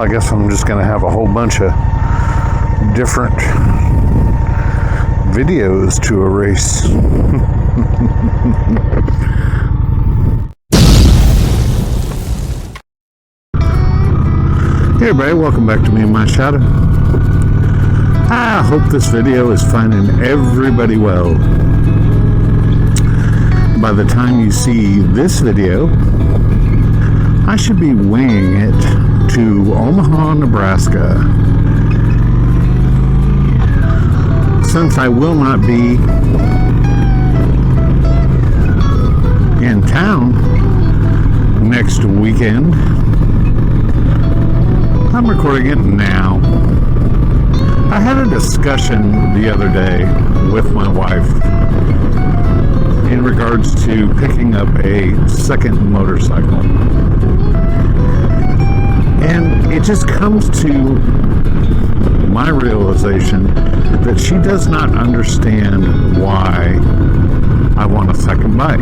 I guess I'm just going to have a whole bunch of different videos to erase. Hey everybody, welcome back to Me and My Shadow. I hope this video is finding everybody well. By the time you see this video, I should be winging it to Omaha, Nebraska. Since I will not be in town next weekend, I'm recording it now. I had a discussion the other day with my wife in regards to picking up a second motorcycle. And it just comes to my realization that she does not understand why I want a second bike.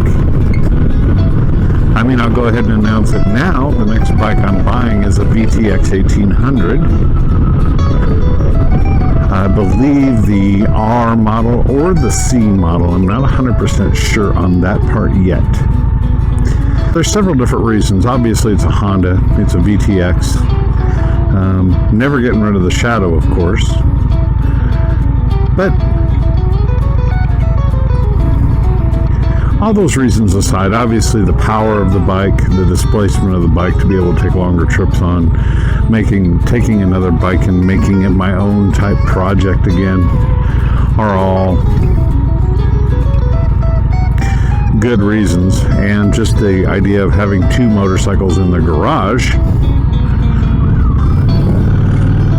I mean, I'll go ahead and announce it now. The next bike I'm buying is a VTX 1800. I believe the R model or the C model. I'm not 100% sure on that part yet. There's several different reasons. Obviously, it's a Honda. It's a VTX. Never getting rid of the Shadow, of course. But all those reasons aside, obviously the power of the bike, the displacement of the bike to be able to take longer trips on, taking another bike and making it my own type project again, are all good reasons. And just the idea of having two motorcycles in the garage,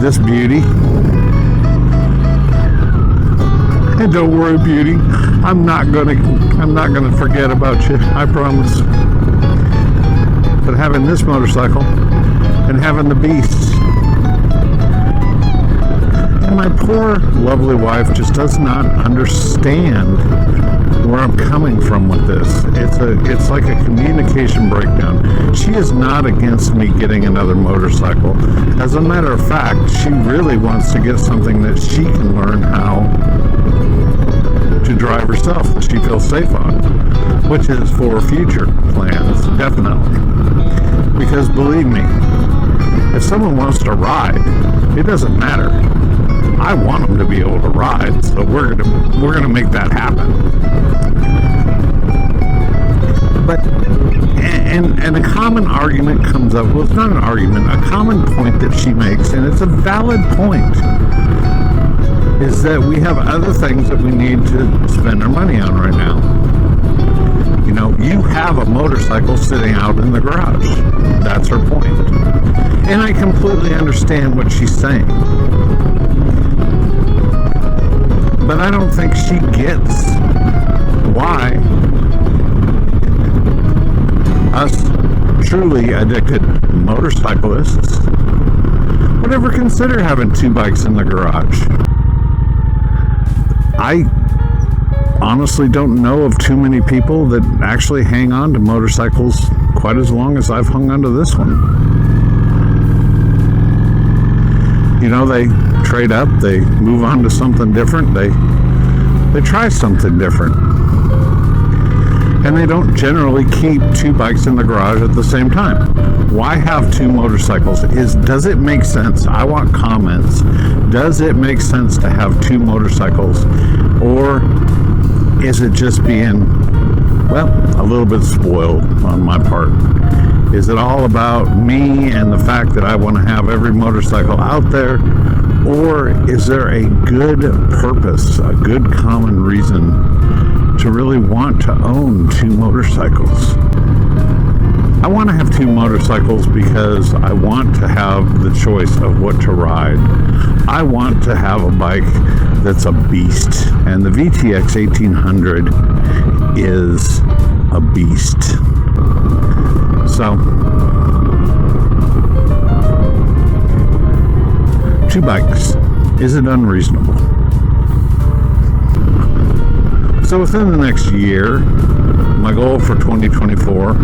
this beauty, and don't worry, beauty, I'm not gonna forget about you, I promise. But having this motorcycle and having the beast, and my poor lovely wife just does not understand where I'm coming from with this. It's like a communication breakdown. She is not against me getting another motorcycle. As a matter of fact, she really wants to get something that she can learn how to drive herself, that she feels safe on, which is for future plans, definitely. Because believe me, if someone wants to ride, it doesn't matter. I want them to be able to ride, so we're gonna make that happen. But and a common argument comes up. Well, it's not an argument. A common point that she makes, and it's a valid point, is that we have other things that we need to spend our money on right now. You know, you have a motorcycle sitting out in the garage. That's her point. And I completely understand what she's saying. But I don't think she gets why us truly addicted motorcyclists would ever consider having two bikes in the garage. I honestly don't know of too many people that actually hang on to motorcycles quite as long as I've hung on to this one. You know, they trade up, they move on to something different, they try something different. And they don't generally keep two bikes in the garage at the same time. Why have two motorcycles? Does it make sense? I want comments. Does it make sense to have two motorcycles? Or is it just being, well, a little bit spoiled on my part? Is it all about me and the fact that I want to have every motorcycle out there? Or is there a good purpose, a good common reason to really want to own two motorcycles? I want to have two motorcycles because I want to have the choice of what to ride. I want to have a bike that's a beast, and the VTX 1800 is a beast. So, two bikes. Is it unreasonable? So within the next year, my goal for 2024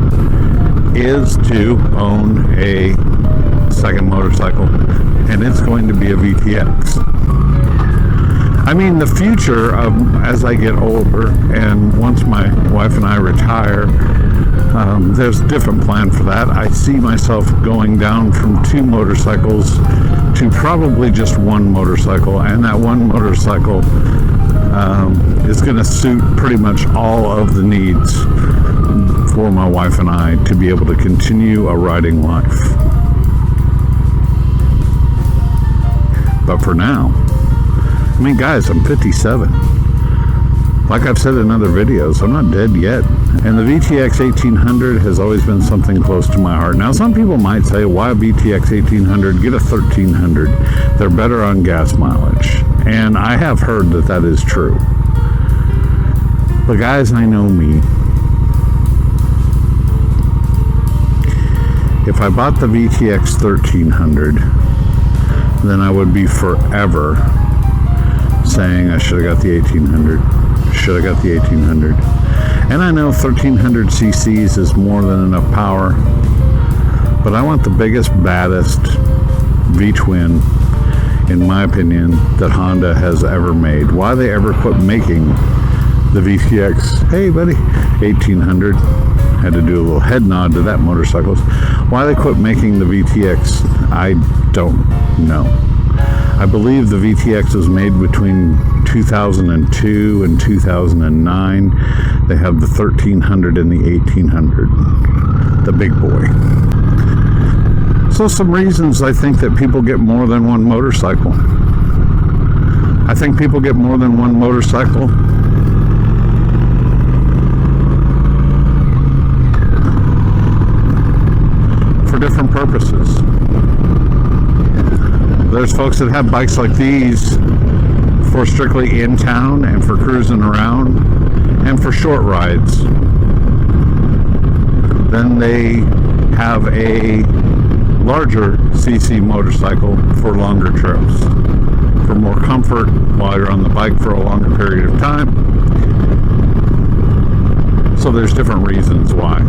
is to own a second motorcycle, and it's going to be a VTX. I mean, the future of, as I get older, and once my wife and I retire, there's a different plan for that. I see myself going down from 2 motorcycles to probably just 1 motorcycle, and that 1 motorcycle is going to suit pretty much all of the needs for my wife and I to be able to continue a riding life. But for now, I mean, guys, I'm 57. Like I've said in other videos, I'm not dead yet. And the VTX 1800 has always been something close to my heart. Now, some people might say, why a VTX 1800? Get a 1300. They're better on gas mileage. And I have heard that that is true. But guys, I know me. If I bought the VTX 1300, then I would be forever saying I should have got the 1800. Should have got the 1800. And I know 1300 cc's is more than enough power, but I want the biggest, baddest V-twin, in my opinion, that Honda has ever made. Why they ever quit making the VTX, hey buddy, 1800, had to do a little head nod to that motorcycles. Why they quit making the VTX, I don't know. I believe the VTX was made between 2002 and 2009. They have the 1300 and the 1800, the big boy. So some reasons I think that people get more than 1 motorcycle. I think people get more than 1 motorcycle for different purposes. There's folks that have bikes like these for strictly in town and for cruising around and for short rides. Then they have a larger CC motorcycle for longer trips, for more comfort while you're on the bike for a longer period of time. So there's different reasons why.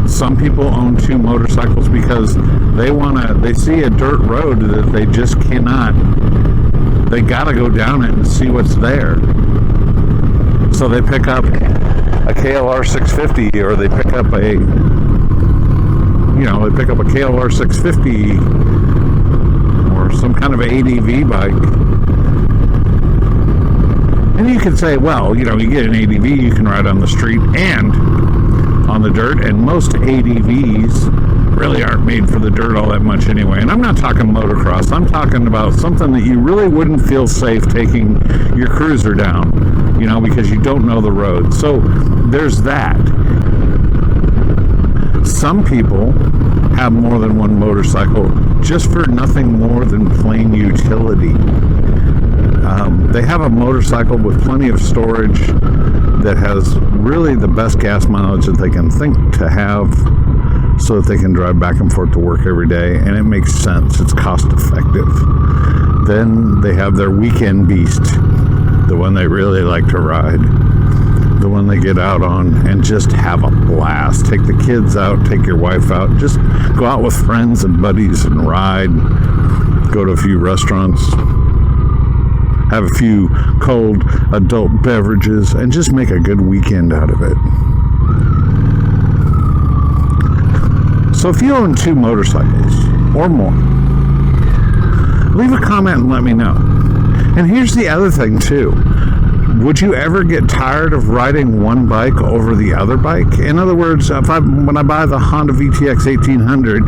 Some people own 2 motorcycles because they see a dirt road that they just cannot, they gotta go down it and see what's there. So they pick up a KLR 650, or they pick up a KLR 650 or some kind of ADV bike. And you can say, well, you get an ADV, you can ride on the street and on the dirt, and most ADVs really aren't made for the dirt all that much anyway. And I'm not talking motocross, I'm talking about something that you really wouldn't feel safe taking your cruiser down, because you don't know the road. So there's that. Some people have more than 1 motorcycle just for nothing more than plain utility. They have a motorcycle with plenty of storage that has really the best gas mileage that they can think to have, so that they can drive back and forth to work every day, and it makes sense. It's cost effective. Then they have their weekend beast, the one they really like to ride, the one they get out on and just have a blast. Take the kids out, take your wife out, just go out with friends and buddies and ride, go to a few restaurants, have a few cold adult beverages, and just make a good weekend out of it. So if you own 2 motorcycles or more, leave a comment and let me know. And here's the other thing too. Would you ever get tired of riding one bike over the other bike? In other words, when I buy the Honda VTX 1800,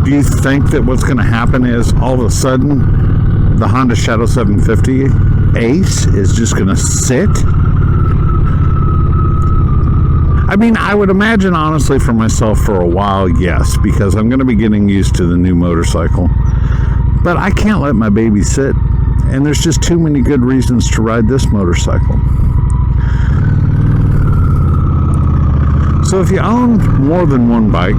do you think that what's going to happen is all of a sudden the Honda Shadow 750 Ace is just going to sit? I would imagine, honestly, for myself for a while, yes, because I'm going to be getting used to the new motorcycle. But I can't let my baby sit, and there's just too many good reasons to ride this motorcycle. So if you own more than 1 bike,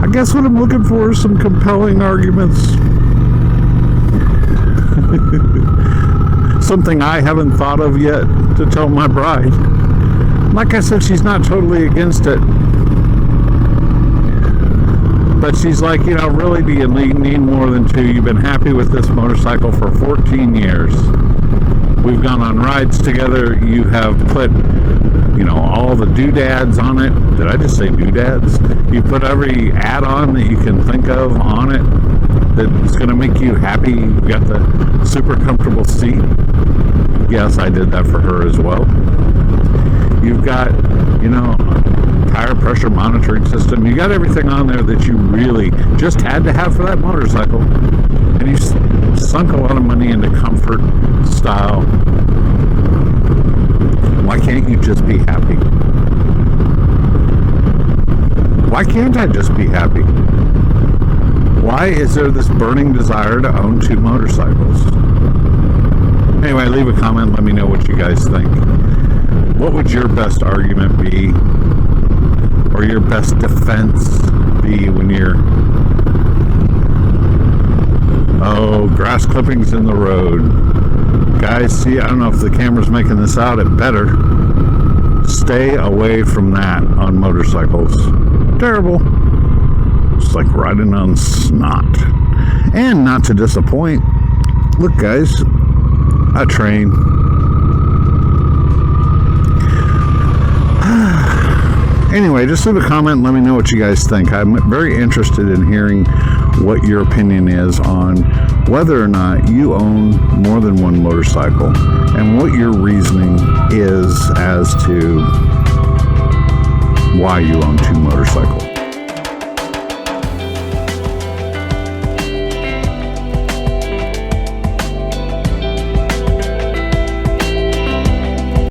I guess what I'm looking for is some compelling arguments. Something I haven't thought of yet to tell my bride. Like I said, she's not totally against it. But she's like, really, do you need more than two? You've been happy with this motorcycle for 14 years. We've gone on rides together. You have put, all the doodads on it. Did I just say doodads? You put every add-on that you can think of on it that's going to make you happy. You've got the super comfortable seat. Yes, I did that for her as well. You've got, tire pressure monitoring system. You got everything on there that you really just had to have for that motorcycle. And you sunk a lot of money into comfort, style. Why can't you just be happy? Why can't I just be happy? Why is there this burning desire to own two motorcycles? Anyway, leave a comment. Let me know what you guys think. What would your best argument be? Or your best defense be when you're... Oh, grass clippings in the road. Guys, see, I don't know if the camera's making this out. It better. Stay away from that on motorcycles. Terrible. It's like riding on snot. And not to disappoint, look guys, a train. Anyway, just leave a comment and let me know what you guys think. I'm very interested in hearing what your opinion is on whether or not you own more than one motorcycle and what your reasoning is as to why you own two motorcycles.